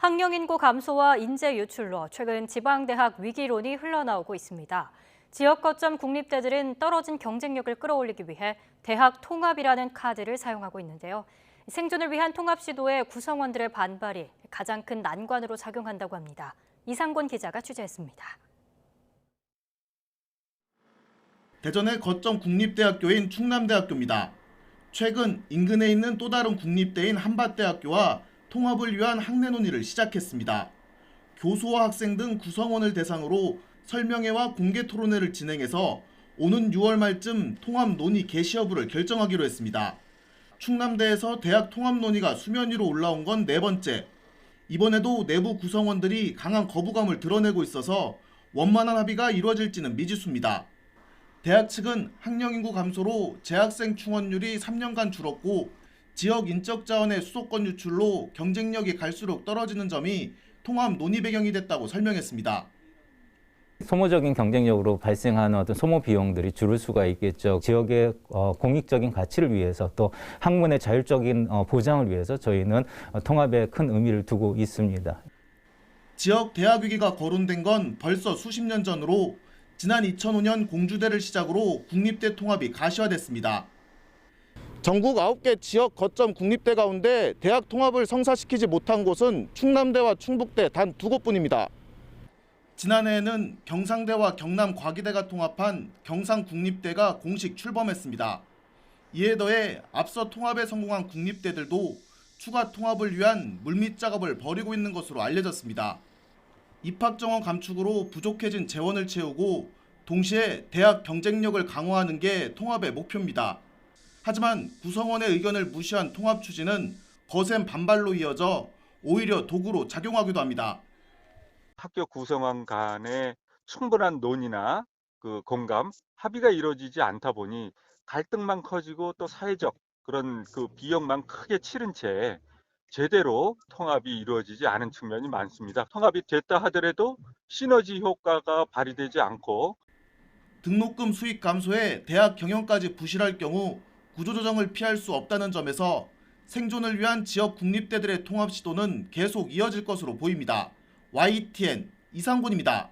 학령 인구 감소와 인재 유출로 최근 지방대학 위기론이 흘러나오고 있습니다. 지역 거점 국립대들은 떨어진 경쟁력을 끌어올리기 위해 대학 통합이라는 카드를 사용하고 있는데요. 생존을 위한 통합 시도에 구성원들의 반발이 가장 큰 난관으로 작용한다고 합니다. 이상권 기자가 취재했습니다. 대전의 거점 국립대학교인 충남대학교입니다. 최근 인근에 있는 또 다른 국립대인 한밭대학교와 통합을 위한 학내 논의를 시작했습니다. 교수와 학생 등 구성원을 대상으로 설명회와 공개 토론회를 진행해서 오는 6월 말쯤 통합 논의 개시 여부를 결정하기로 했습니다. 충남대에서 대학 통합 논의가 수면 위로 올라온 건 네 번째. 이번에도 내부 구성원들이 강한 거부감을 드러내고 있어서 원만한 합의가 이루어질지는 미지수입니다. 대학 측은 학령 인구 감소로 재학생 충원율이 3년간 줄었고 지역 인적 자원의 수도권 유출로 경쟁력이 갈수록 떨어지는 점이 통합 논의 배경이 됐다고 설명했습니다. 소모적인 경쟁력으로 발생하는 어떤 소모 비용들이 줄을 수가 있겠죠. 지역의 공익적인 가치를 위해서 또 학문의 자율적인 보장을 위해서 저희는 통합에 큰 의미를 두고 있습니다. 지역 대학 위기가 거론된 건 벌써 수십 년 전으로 지난 2005년 공주대를 시작으로 국립대 통합이 가시화됐습니다. 전국 9개 지역 거점 국립대 가운데 대학 통합을 성사시키지 못한 곳은 충남대와 충북대 단 2곳뿐입니다. 지난해에는 경상대와 경남과기대가 통합한 경상국립대가 공식 출범했습니다. 이에 더해 앞서 통합에 성공한 국립대들도 추가 통합을 위한 물밑 작업을 벌이고 있는 것으로 알려졌습니다. 입학 정원 감축으로 부족해진 재원을 채우고 동시에 대학 경쟁력을 강화하는 게 통합의 목표입니다. 하지만 구성원의 의견을 무시한 통합 추진은 거센 반발로 이어져 오히려 도구로 작용하기도 합니다. 학교 구성원 간의 충분한 논의나 공감, 합의가 이루어지지 않다 보니 갈등만 커지고 또 사회적 그런 비용만 크게 치른 채 제대로 통합이 이루어지지 않은 측면이 많습니다. 통합이 됐다 하더라도 시너지 효과가 발휘되지 않고 등록금 수익 감소에 대학 경영까지 부실할 경우 구조조정을 피할 수 없다는 점에서 생존을 위한 지역 국립대들의 통합 시도는 계속 이어질 것으로 보입니다. YTN 이상곤입니다.